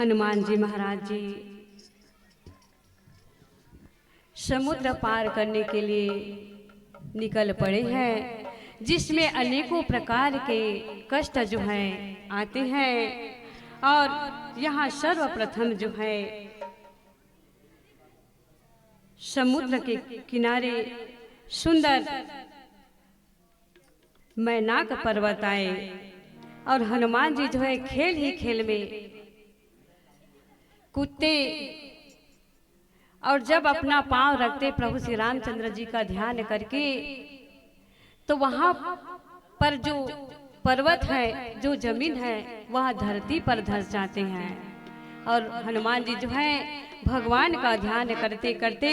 हनुमान जी महाराज जी समुद्र पार करने के लिए निकल पड़े हैं, जिसमें अनेकों प्रकार के कष्ट जो हैं आते हैं। और यहाँ सर्वप्रथम जो है समुद्र के किनारे सुंदर मैनाक पर्वत आए और हनुमान जी जो है खेल ही खेल में कूदते और जब अपना पांव रखते प्रभु श्री रामचंद्र जी का ध्यान करके, तो वहां पर जो पर्वत है, जो जमीन है, वह धरती पर धंस जाते हैं। और हनुमान जी जो है भगवान का ध्यान करते करते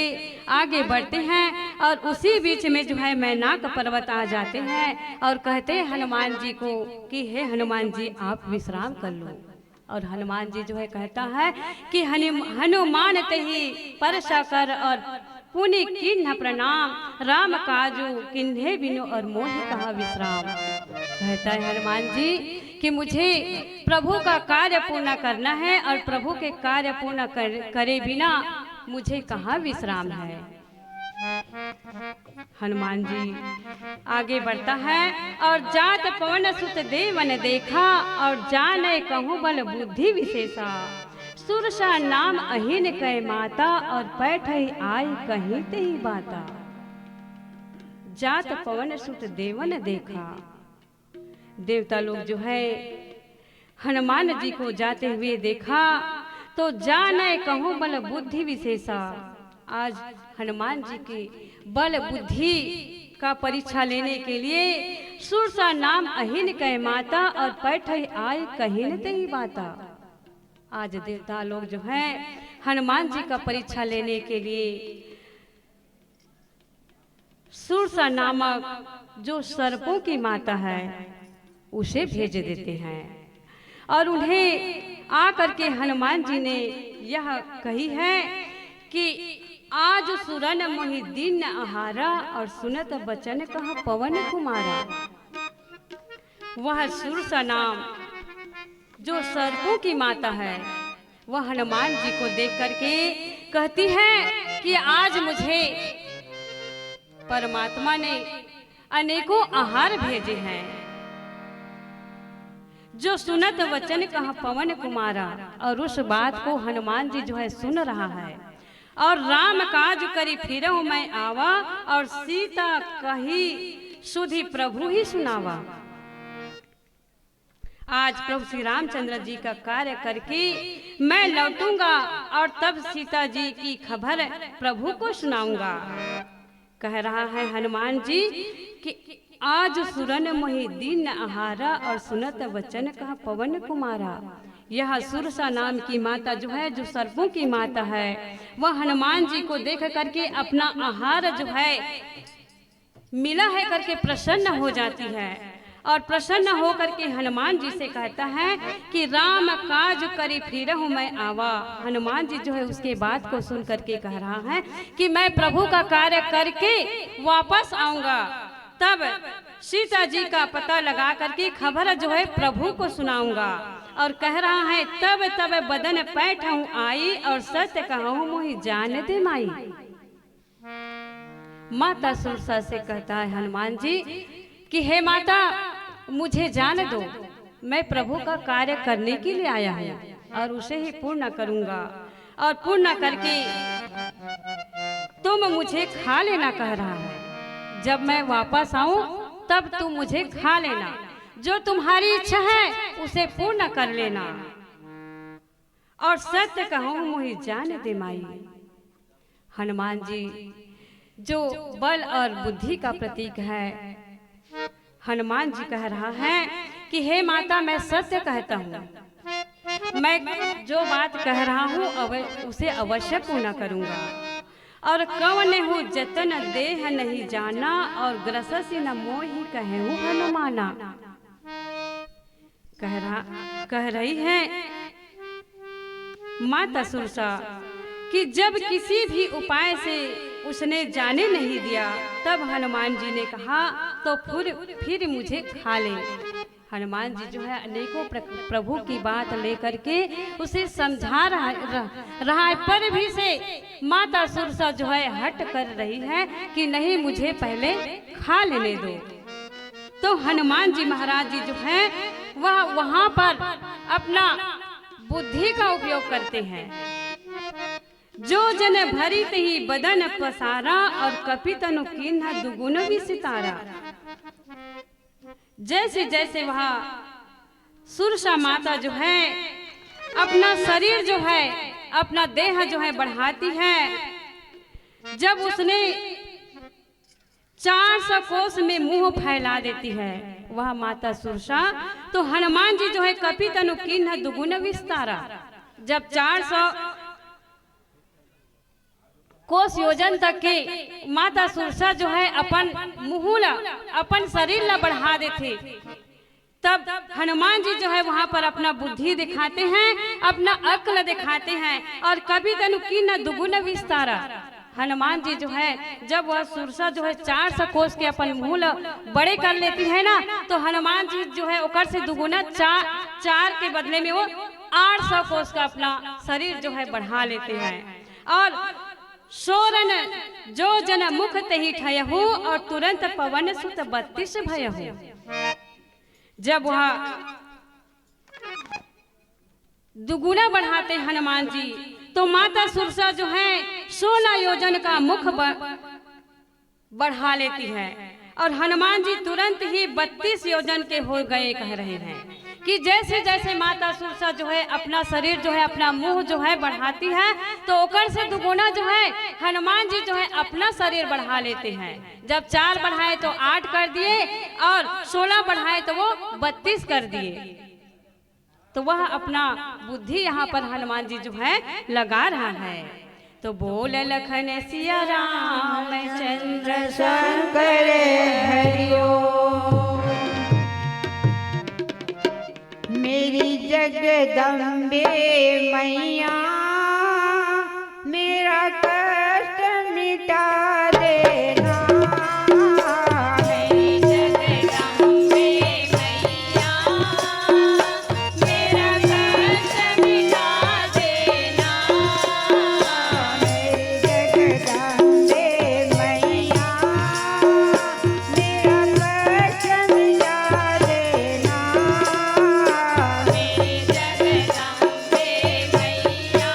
आगे बढ़ते हैं और उसी बीच में जो है मैनाक पर्वत आ जाते हैं और कहते हैं हनुमान जी को कि हे हनुमान जी आप विश्राम कर लो। और हनुमान जी जो है कहता है कि हनुमान तही परसा कर और पुनि किन्ह प्रणाम, राम काजू किन्हे बिनु और मोहि कहा विश्राम। कहता है हनुमान जी कि मुझे प्रभु का कार्य पूर्ण करना है और प्रभु के कार्य पूर्ण करे बिना मुझे कहाँ विश्राम है। हनुमान जी आगे बढ़ता है और जात पवन सुत देवन देखा और जाने कहूँ बल बुद्धि विशेषा, सुरसा नाम अहिन कह माता और पैठ आई कहीं ते ही बाता। जात पवन सुत देवन देखा, देवता लोग जो है हनुमान जी को जाते हुए देखा तो जाने कहूँ बल बुद्धि विशेषा। आज हनुमान जी के बल बुद्धि का परीक्षा लेने के लिए सुरसा नाम अहिन कह माता और पैठ आए कहीं ते ही बाता। आज देवता लोग जो है हनुमान जी का परीक्षा लेने के लिए सुरसा नामक जो सर्पों की माता है उसे भेज देते हैं और उन्हें आकर के हनुमान जी ने यह कही है कि आज सुरन मोहि दिन आहारा और सुनत बचन कहा पवन कुमारा। वह सुरसा नाम जो सर्पों की माता है वह हनुमान जी को देख करके कहती है कि आज मुझे परमात्मा ने अनेकों आहार भेजे हैं, जो सुनत वचन कहा पवन कुमारा। और उस बात को हनुमान जी जो है सुन रहा है और राम काज करी फिरहु मैं आवा और सीता कही सुधि प्रभु ही सुनावा। आज प्रभु श्री रामचंद्र जी का कार्य करके मैं लौटूंगा और तब सीता जी की खबर प्रभु को सुनाऊंगा। कह रहा है हनुमान जी कि आज सुरन मोहि दिन आहारा और सुनत वचन कहा पवन कुमारा। यह सुरसा नाम की माता जो है, जो सर्पों की माता है, वह हनुमान जी को देख करके अपना आहार जो है मिला है करके प्रसन्न हो जाती है और प्रसन्न होकर के हनुमान जी से कहता है कि राम काज करी फिरहु मैं आवा। हनुमान जी जो है उसके बात को सुन करके कह रहा है कि मैं प्रभु का कार्य करके वापस आऊंगा, तब सीता जी का पता लगा करके खबर जो है प्रभु को सुनाऊंगा। और कह रहा है तब तब बदन पैठहूँ आई और सत्य कहूँ मोहि जान दे माई। माता सुरसा से कहता है हनुमान जी कि हे माता मुझे जान दो, मैं प्रभु का कार्य करने के लिए आया हूँ और उसे ही पूर्ण करूंगा और पूर्ण करके तुम मुझे खा लेना। कह रहा है जब मैं वापस आऊं तब तुम मुझे खा लेना, जो तुम्हारी इच्छा है उसे पूर्ण कर लेना और सत्य कहूँ मोहि जान दे माई। हनुमान जी जो बल और बुद्धि का प्रतीक है, हनुमान जी कह रहा है कि हे माता मैं सत्य कहता हूँ, मैं जो बात कह रहा हूँ उसे अवश्य पूर्ण करूँगा। और कवन हूँ जतन देह नहीं जाना और ग्रससी न मोहि कहूँ हनुमाना। कह रही है माता सुरसा कि जब किसी भी उपाय से उसने जाने नहीं दिया तब हनुमान जी ने कहा तो फिर मुझे खा ले। हनुमान जी जो है अनेकों प्रभु की बात लेकर के उसे समझा रहा है, पर भी से माता सुरसा जो है हट कर रही है कि नहीं, मुझे पहले खा लेने दो। तो हनुमान जी महाराज जी जो है वह वहां पर अपना बुद्धि का उपयोग करते हैं। जो जन भरी तही बदन पसारा और कपि तनु कीन्हा दुगुन भी सितारा। जैसे जैसे वह सुरसा माता जो है अपना शरीर जो है, अपना देह जो है बढ़ाती है, जब उसने 400 कोस में मुंह फैला देती है वह माता सुरसा, तो हनुमान जी जो है कपि तनु कीन्हा दुगुन विस्तारा। जब 400 कोस योजन तक के माता सुरसा जो है अपन मुंह अपन शरीर ला बढ़ा देते, तब हनुमान जी जो है वहां पर अपना बुद्धि दिखाते हैं, अपना अक्ल दिखाते हैं, और कभी तनु कीन्हा दुगुन विस्तारा। हनुमान जी जो है जब वह सुरसा जो है 400 कोस के अपन मुंह बड़े कर लेती है ना, तो हनुमान जी जो है ओकर से दुगुना चार के बदले में वो 800 कोस का अपना शरीर जो है बढ़ा लेते हैं। और सोरन जो जन मुख तही ठयहु और तुरंत पवन सुत 32 भयहु। जब वह दुगुना बढ़ाते हनुमान जी, तो माता सुरसा जो है 16 योजन का मुख बढ़ा लेती है, और हनुमान जी तुरंत ही 32 योजन के हो गए। कह रहे हैं कि जैसे जैसे माता सुरसा जो है अपना शरीर जो है अपना मुंह जो है बढ़ाती है, तो ओकर से दुगुना जो है हनुमान जी जो है अपना शरीर बढ़ा लेते हैं। जब 4 बढ़ाए तो 8 कर दिए, और 16 बढ़ाए तो वो 32 कर दिए। तो वह अपना बुद्धि यहाँ पर हनुमान जी जो है लगा रहा है। तो बोल लखन सिया राम चंद्र शंकर हरिओ। मेरी जगदम्बे मैया मेरा कष्ट मिटा देना। मेरी जगदम्बे मैया मेरा कष्ट मिटा देना। मेरी जगदम्बे मैया मेरा कष्ट मिटा देना। मेरी जगदम्बे मैया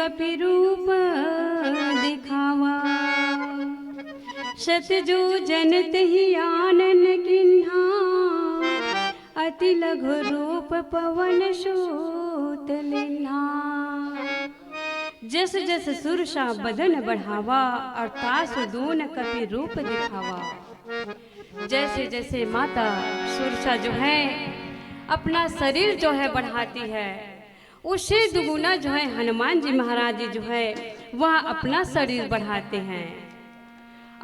कपि रूप दिखावा। सतजो जनत ही आनन किन्हा, अति लघु रूप पवन सूत लिन्हा। जस जस सुरसा बदन बढ़ावा, और तास दून कपि रूप दिखावा। जैसे जैसे माता सुरसा जो है अपना शरीर जो है बढ़ाती है, उससे दुगुना जो है हनुमान जी महाराज जी जो है वह अपना शरीर बढ़ाते हैं।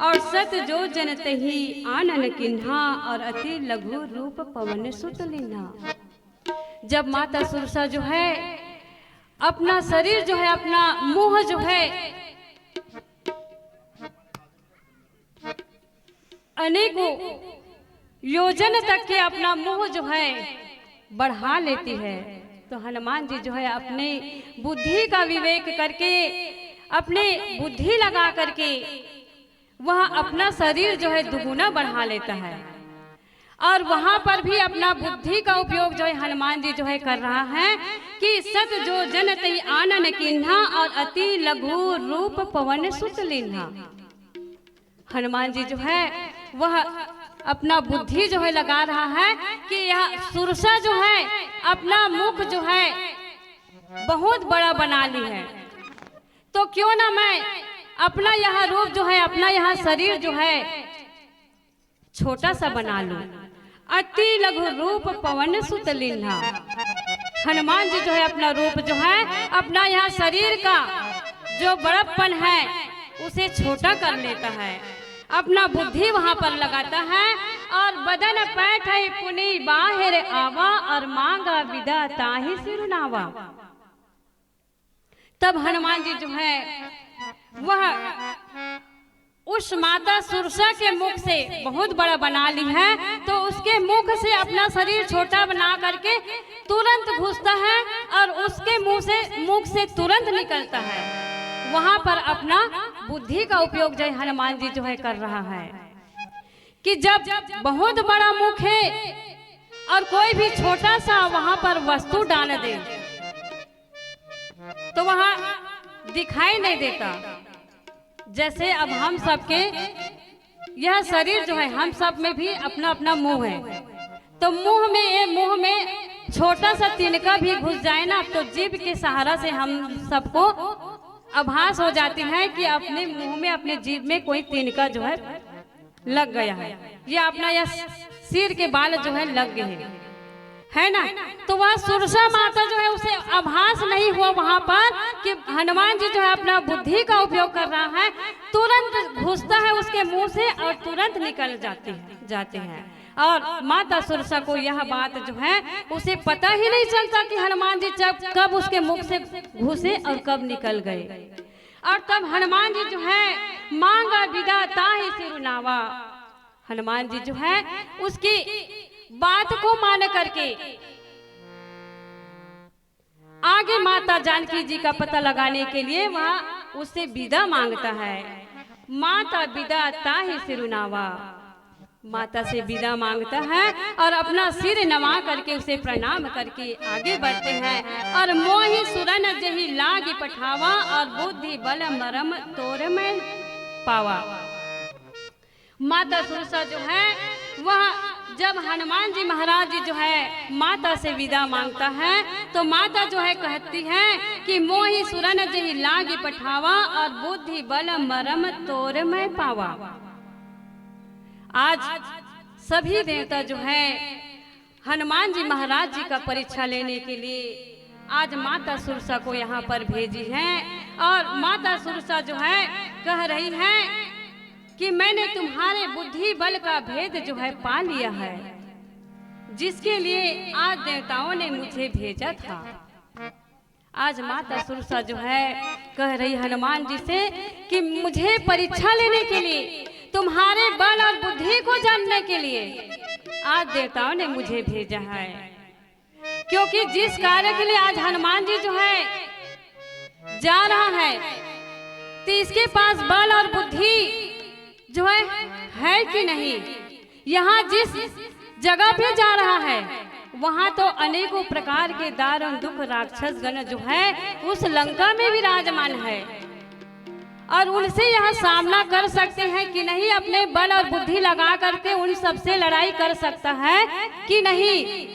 और सत जो जनत ही आनन किन्हा, और अति लघु रूप पवन सुत लिन्हा। जब माता सुरसा जो है अपना शरीर जो है, अपना मुंह जो है अनेकों योजन तक के अपना मुंह जो है बढ़ा लेती है, तो हनुमान जी जो है अपने बुद्धि का विवेक करके, अपने बुद्धि लगा करके वह अपना शरीर जो है दुगुना बढ़ा लेता है। और वहां पर भी अपना बुद्धि का उपयोग जो है हनुमान जी जो है कर रहा है कि सत जो जनत ही आनन किन्हा, और अति लघु रूप पवन सुत लिन्हा। हनुमान जी जो है वह अपना बुद्धि जो है लगा रहा है कि यह सुरसा जो है अपना मुख जो है बहुत बड़ा बना ली है, तो क्यों ना मैं अपना यह रूप जो है, अपना यह शरीर जो है छोटा सा बना लूं। अति लघु रूप पवन सुत लिन्हा। हनुमान जी जो है अपना रूप जो है, अपना यह शरीर का जो बड़प्पन है उसे छोटा कर लेता है, अपना बुद्धि वहां पर लगाता है। और बदन पैठ है पुनि बाहिर आवा, और मांगा विदा ताहि सिरुनावा। तब हनुमान जी जो है वह उस माता सुरसा के मुख से बहुत बड़ा बना ली है, तो उसके मुख से अपना शरीर छोटा बना करके तुरंत घुसता है, और उसके मुख से तुरंत निकलता है। वहां पर अपना बुद्धि का उपयोग जो हनुमान जी जो है कर रहा है कि जब बहुत बड़ा मुख है और कोई भी छोटा सा वहां पर वस्तु डाल दे तो वहां दिखाई नहीं देता। जैसे अब हम सबके यह शरीर जो है, हम सब में भी अपना अपना मुंह है, तो मुंह में छोटा सा तिनका भी घुस जाए ना, तो जीभ के सहारा से हम सबको आभास हो जाती है कि अपने मुंह में, अपने जीभ में कोई तिनका जो है लग गया है, या अपना यह सिर के बाल जो है लग गए है ना। तो वह सुरसा माता जो है उसे आभास नहीं हुआ वहां पर कि हनुमान जी जो है अपना बुद्धि का उपयोग कर रहा है, तुरंत घुसता है उसके मुंह से और तुरंत निकल जाते हैं। और माता सुरसा को यह बात जो है उसे पता ही नहीं चलता कि हनुमान जी कब उसके मुख से घुसे और कब निकल गए। और तब हनुमान जी जो है मांगा विदा ताहि सिरुनावा। हनुमान जी जो है उसकी बात को मान करके आगे माता जानकी जी का पता लगाने के लिए वह उससे विदा मांगता है। माता विदा ताहि सिरुनावा, माता से विदा मांगता है और अपना सिर नवा करके उसे प्रणाम करके आगे बढ़ते हैं। और मोहि सुरन जहि लागी पठावा, और बुद्धि बल मरम तोर में पावा। माता सुरसा जो है वह जब हनुमान जी महाराज जी जो है माता से विदा मांगता है तो माता जो है कहती है कि मोहि सुरन जहि लागी पठावा, और बुद्धि बल मरम तोर में पावा। आज सभी देवता जो है हनुमान जी महाराज जी का परीक्षा लेने के लिए आज माता सुरसा को यहाँ पर भेजी है। और माता सुरसा जो है कह रही है कि मैंने तुम्हारे बुद्धि बल का भेद जो है पा लिया है, जिसके लिए आज देवताओं ने मुझे भेजा था। आज माता सुरसा जो है कह रही हनुमान जी से कि मुझे परीक्षा लेने के लिए, तुम्हारे बल और बुद्धि को जानने के लिए आज देवताओं ने मुझे भेजा है। क्योंकि जिस कार्य के लिए आज हनुमान जी जो है जा रहा है तो इसके पास बल और बुद्धि जो है कि नहीं। यहाँ जिस जगह पे जा रहा है वहाँ तो अनेकों प्रकार के दारुण दुख राक्षस गण जो है उस लंका में विराजमान है, और उनसे यह सामना कर सकते हैं कि नहीं, अपने बल और बुद्धि लगा करके उन सबसे लड़ाई कर सकता है कि नहीं।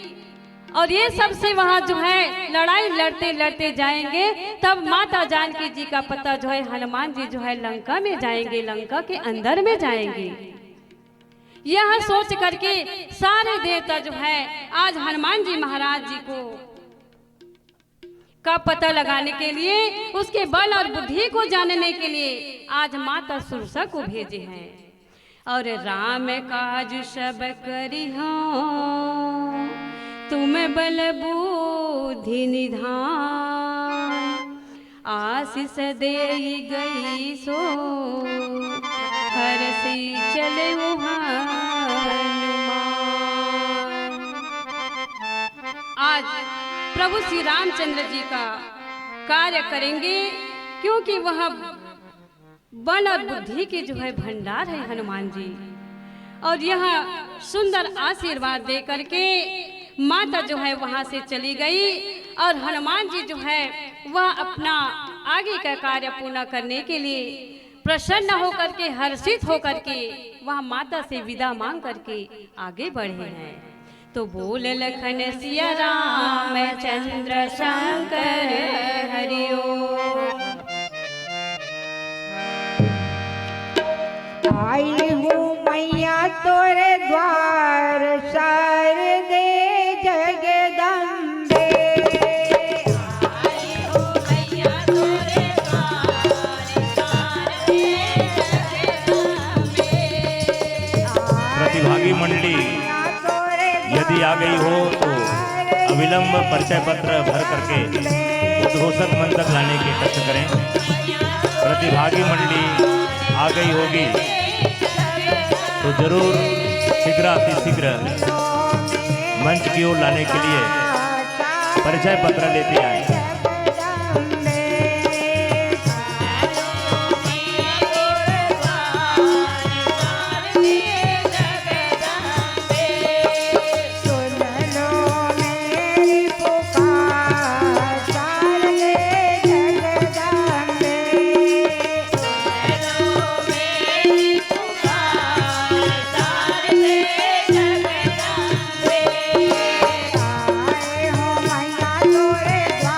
और ये सबसे वहाँ जो है लड़ाई लड़ते लड़ते जाएंगे, तब माता जानकी जी का पता जो है हनुमान जी जो है लंका में जाएंगे, लंका के अंदर में जाएंगे। यह सोच करके सारे देवता जो है आज हनुमान जी महाराज जी को का पता लगाने के लिए, उसके बल और बुद्धि को जानने के लिए आज माता सुरसा को भेजे हैं। और राम काज सब करी हो, तुम बल बुद्धि निधान, आशीष दे गई सो हर सी चले हनुमान। आज प्रभु श्री रामचंद्र जी का कार्य करेंगे, क्योंकि वह बल और बुद्धि के जो है भंडार है हनुमान जी। और यह सुंदर आशीर्वाद दे करके माता जो है वहां से चली गई, और हनुमान जी जो है वह अपना आगे का कार्य पूर्ण करने के लिए प्रसन्न होकर के, हर्षित होकर के वह माता से विदा मांग करके आगे बढ़े हैं। तो बोल लखन सिया राम चंद्र शंकर हरिओम। आई हूँ मैया तोरे द्वार, शारदे जगदम्बे। आई हो मैया तोरे द्वार, शारदे जगदम्बे। प्रतिभागी मंडली यदि आ गई हो तो अविलंब परिचय पत्र भर करके उद्घोषक मंच तक लाने के कष्ट करें। प्रतिभागी मंडली आ गई होगी तो जरूर शीघ्र मंच की ओर लाने के लिए परिचय पत्र लेते आए। आए हो मैया तोरे द्वार,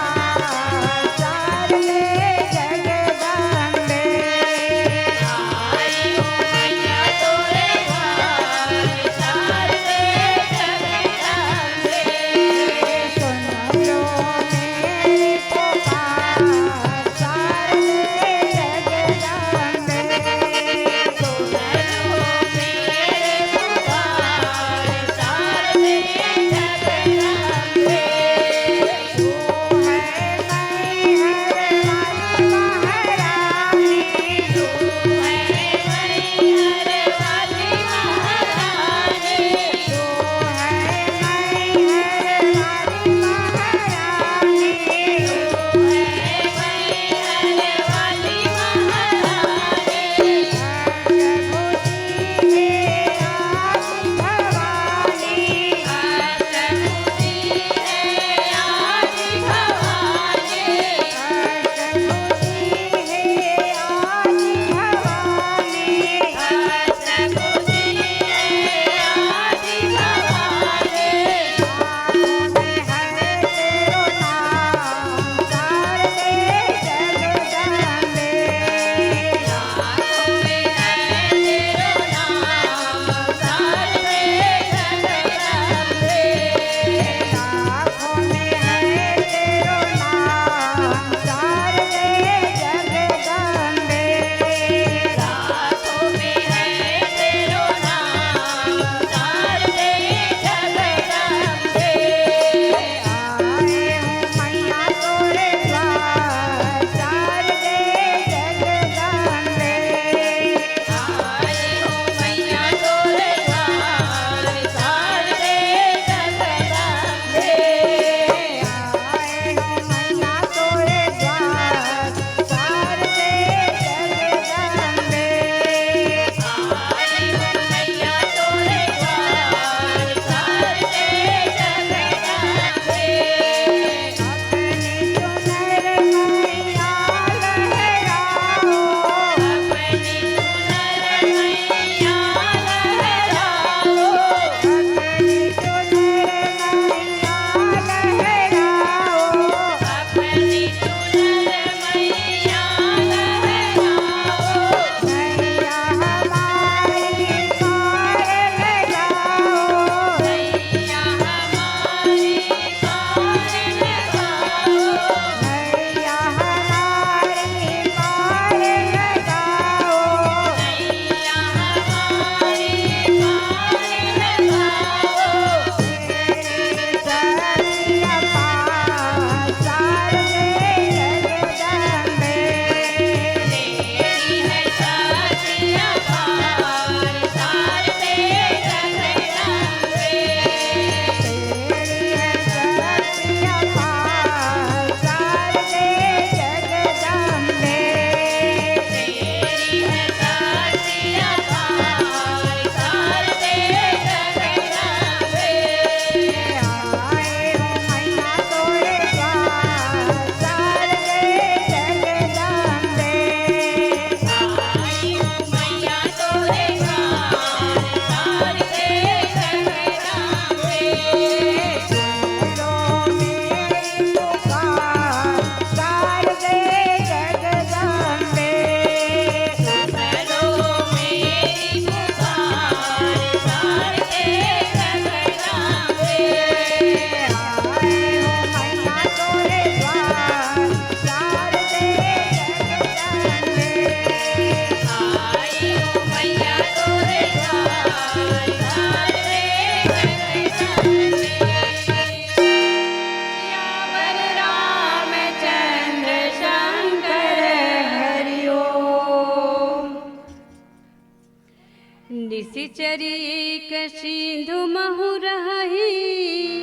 निशिचरी के सिंधु महु रही,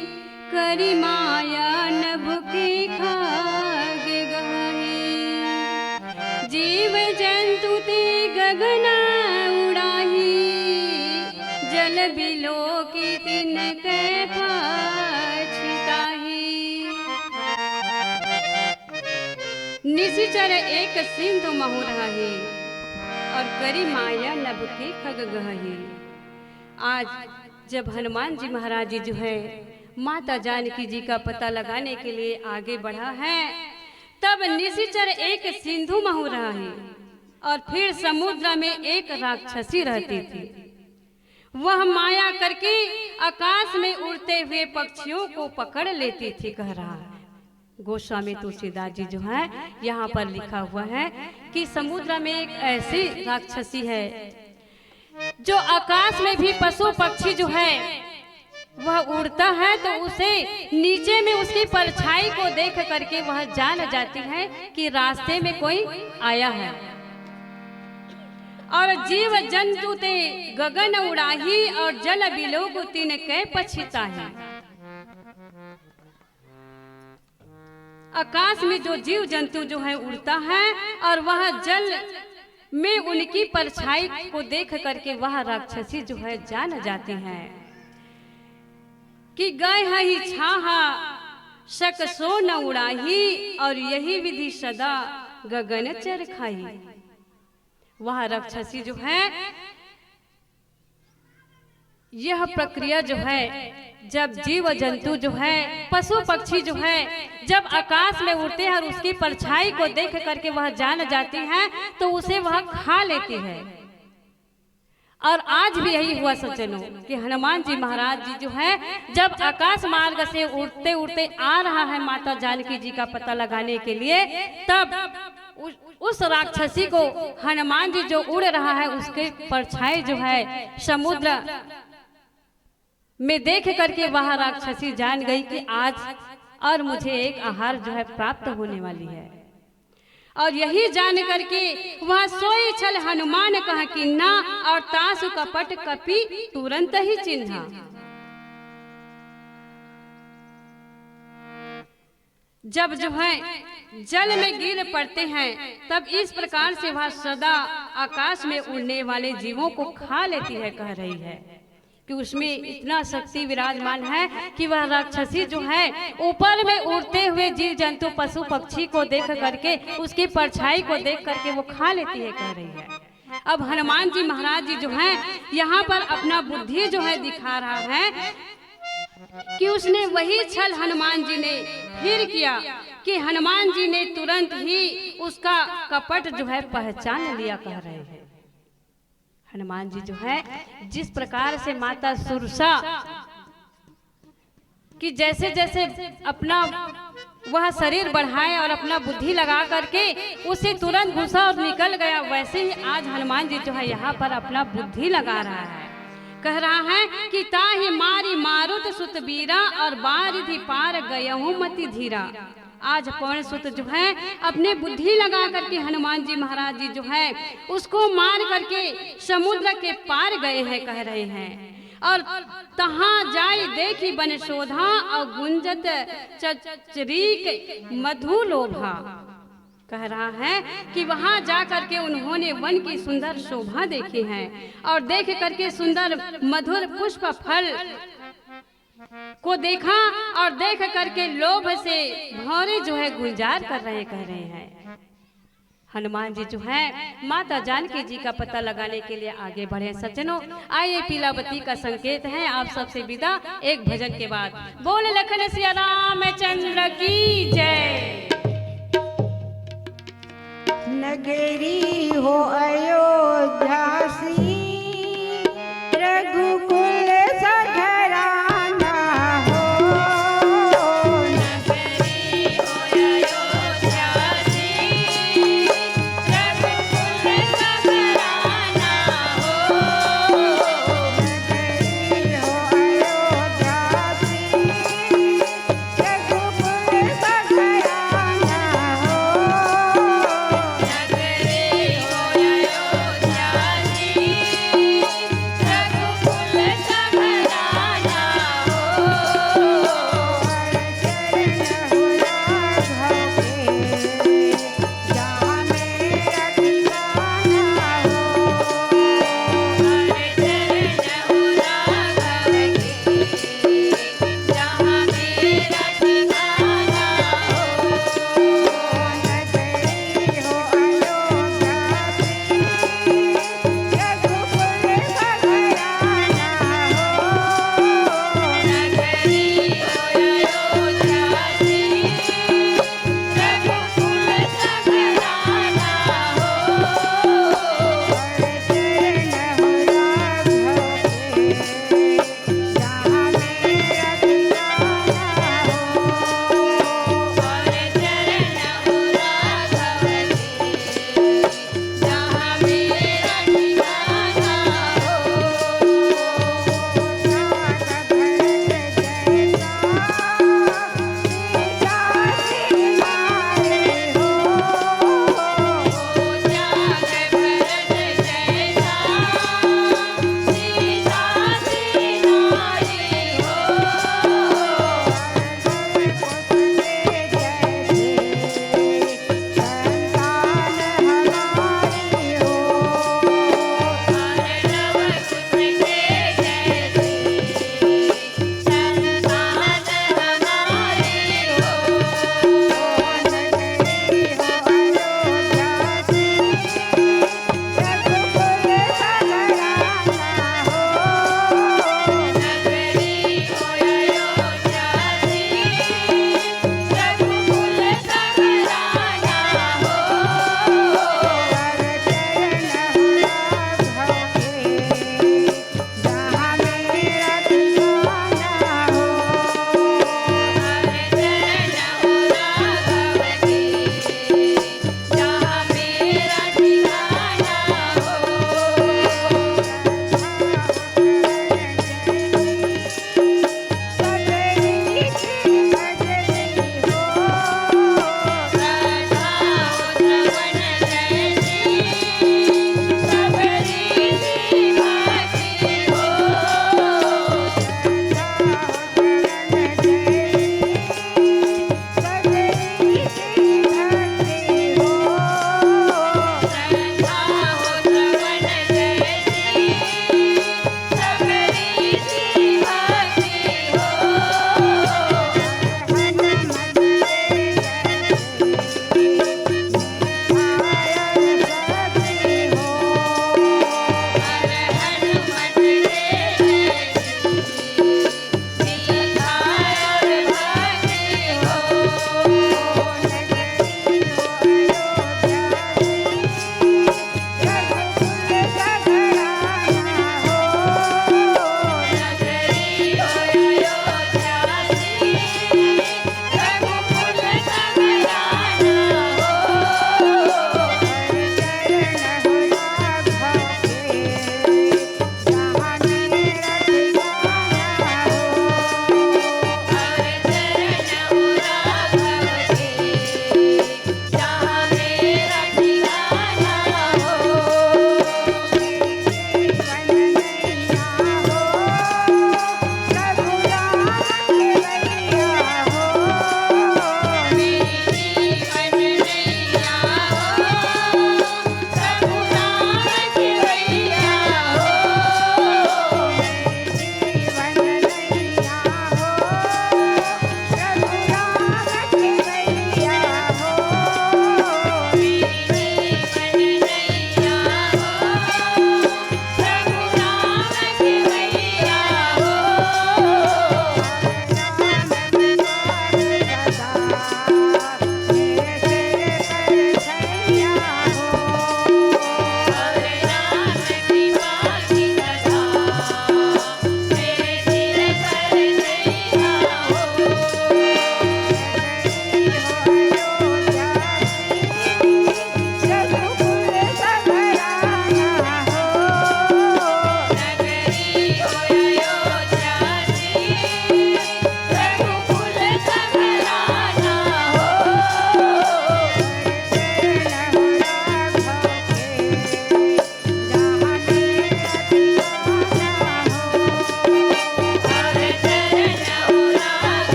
करी माया नभ की खाग गही। जीव जंतु ते गगन उड़ाही, जल बिलो की तिन के पाछिताही। निशिचर एक सिंधु महु रही, और करी माया नभ की खग गही। आज जब हनुमान जी महाराज जी जो है माता जानकी जी का पता लगाने के लिए आगे बढ़ा है, तब निशिचर एक सिंधु महु रही, और फिर समुद्र में एक राक्षसी रहती थी। वह माया करके आकाश में उड़ते हुए पक्षियों को पकड़ लेती थी, कह रहा है गोस्वामी तुलसीदास जी जो है। यहाँ पर लिखा हुआ है कि समुद्र में एक ऐसी राक्षसी है जो आकाश में भी पशु पक्षी जो है वह उड़ता है, तो उसे नीचे में उसकी परछाई को देख करके वह जान जाती है कि रास्ते में कोई आया है। और जीव जंतु ते गगन उड़ाही, और जल बिलोक तिन के पछिताही। आकाश में जो जीव जंतु जो है उड़ता है, और वह जल में उनकी परछाई को देख करके वह राक्षसी जो है जान जाती है कि गए है ही छाहा शक सो न उड़ाही, और यही विधि सदा गगन चर खाई। वह राक्षसी जो है यह प्रक्रिया जो है, जब जीव जंतु जो है पशु पक्षी जो है जब आकाश में उड़ते हैं और उसकी परछाई को देख करके वह जान जाती है, तो उसे वह खा लेती है। और आज भी यही हुआ सज्जनों कि हनुमान जी महाराज जी जो है जब आकाश मार्ग से उड़ते उड़ते आ रहा है माता जानकी जी का पता लगाने के लिए, तब उस राक्षसी को हनुमान जी जो उड़ रहा है उसके परछाई जो है समुद्र में देख करके वह राक्षसी जान गई कि आज और मुझे एक आहार जो है प्राप्त होने वाली है। और यही जान करके वह सोई छल हनुमान कहा कि ना, और तासु कपट कपि तुरंत ही चिन्हा। जब जो है जल में गिर पड़ते हैं, तब इस प्रकार से वह सदा आकाश में उड़ने वाले जीवों को खा लेती है, कह रही है कि उसमें इतना शक्ति विराजमान है कि वह राक्षसी जो है ऊपर में उड़ते हुए जीव जंतु पशु पक्षी को देख करके उसकी परछाई को देख करके वो खा लेती है, कह रही है। अब हनुमान जी महाराज जी जो है यहाँ पर अपना बुद्धि जो है दिखा रहा है कि उसने वही छल हनुमान जी ने फिर किया कि हनुमान जी ने तुरंत ही उसका कपट जो है पहचान लिया, कह रहे हैं। हनुमान जी जो है जिस प्रकार से माता सुरसा कि जैसे जैसे अपना वह शरीर बढ़ाए और अपना बुद्धि लगा करके उसे तुरंत घुसा और निकल गया, वैसे ही आज हनुमान जी जो है यहाँ पर अपना बुद्धि लगा रहा है। कह रहा है कि ताहि मारी मारुत सुत बीरा, और बारिधि पार गयहूं मति धीरा। आज पवन सुत जो है अपने बुद्धि लगा करके हनुमान जी महाराज जी जो है उसको मार करके समुद्र के पार गए हैं, कह रहे हैं। और तहाँ जाय देखी बन शोधा, और गुंजत चचरीक मधु लोभा। कह रहा है कि वहां जा करके उन्होंने वन की सुंदर शोभा देखी है, और देख करके सुंदर मधुर पुष्प फल को देखा, और देख करके लोभ से भौरे जो है गुलजार कर रहे, कह रहे हैं। हनुमान जी जो है माता जानकी जी का पता लगाने के लिए आगे बढ़े। सज्जनों, आइए पीलावती का संकेत है आप सबसे विदा एक भजन के बाद। बोल लखन सिया रामचंद्र की जय। नगरी हो अयोध्या सी, रघुकुल सघराना हो। नगरी हो अयोध्या सी, रघुकुल सघराना हो। नगरी हो अयोध्या सी, रघुकुल सघराना हो। नगरी हो अयोध्या सी,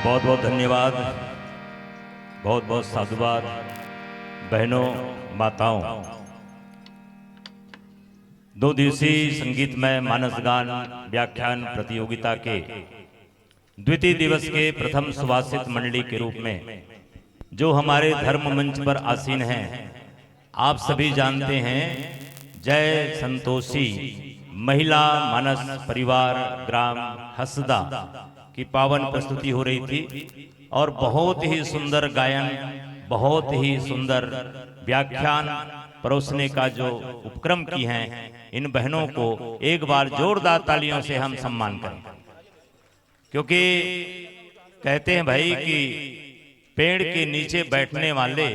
बहुत बहुत धन्यवाद, बहुत बहुत साधुवाद बहनों माताओं। 2 दिवसीय संगीतमय मानस गान व्याख्यान प्रतियोगिता के द्वितीय दिवस के प्रथम सुवासित मंडली के रूप में जो हमारे धर्म मंच पर आसीन हैं, आप सभी जानते हैं जय संतोषी महिला मानस परिवार ग्राम हसदा की पावन प्रस्तुति हो रही थी और बहुत ही सुंदर गायन, बहुत ही सुंदर व्याख्यान परोसने का जो उपक्रम की हैं, इन बहनों को एक बार जोरदार तालियों से हम सम्मान करें। क्योंकि कहते हैं भाई कि पेड़ के नीचे बैठने वाले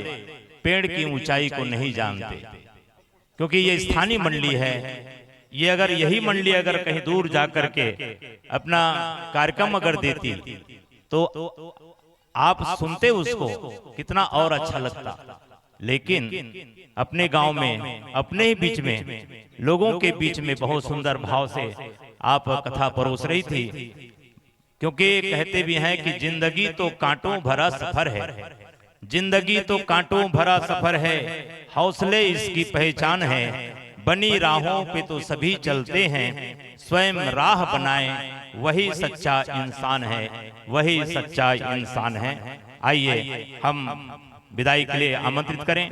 पेड़ की ऊंचाई को नहीं जानते, क्योंकि ये स्थानीय मंडली है। ये अगर यही मंडली अगर कहीं दूर जाकर के अपना कार्यक्रम अगर देती तो आप सुनते उसको कितना और अच्छा लगता, लेकिन अपने गांव में अपने ही बीच में लोगों के बीच में बहुत सुंदर भाव से आप कथा परोस रही थी। क्योंकि कहते भी हैं कि जिंदगी तो कांटों भरा सफर है, जिंदगी तो कांटों भरा सफर है, हौसले इसकी पहचान है, बनी राहों पे तो सभी चलते हैं, स्वयं राह बनाए वही सच्चा इंसान है, वही सच्चा इंसान है। आइए हम विदाई के लिए आमंत्रित करें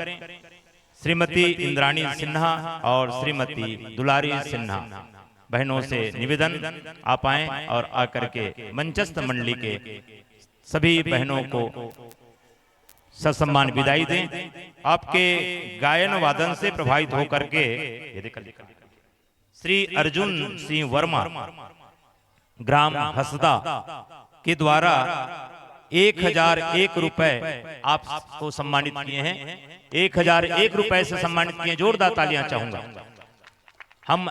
श्रीमती इंद्राणी सिन्हा और श्रीमती दुलारी सिन्हा। बहनों से निवेदन आप आएं और आकर के मंचस्थ मंडली के सभी बहनों को ससम्मान विदाई दें। आपके गायन वादन से प्रभावित होकर के श्री अर्जुन सिंह वर्मा ग्राम हसदा के द्वारा 1001 रुपए आपको सम्मानित किए हैं। 1001 रुपए से सम्मानित किए, जोरदार तालियां चाहूंगा हम।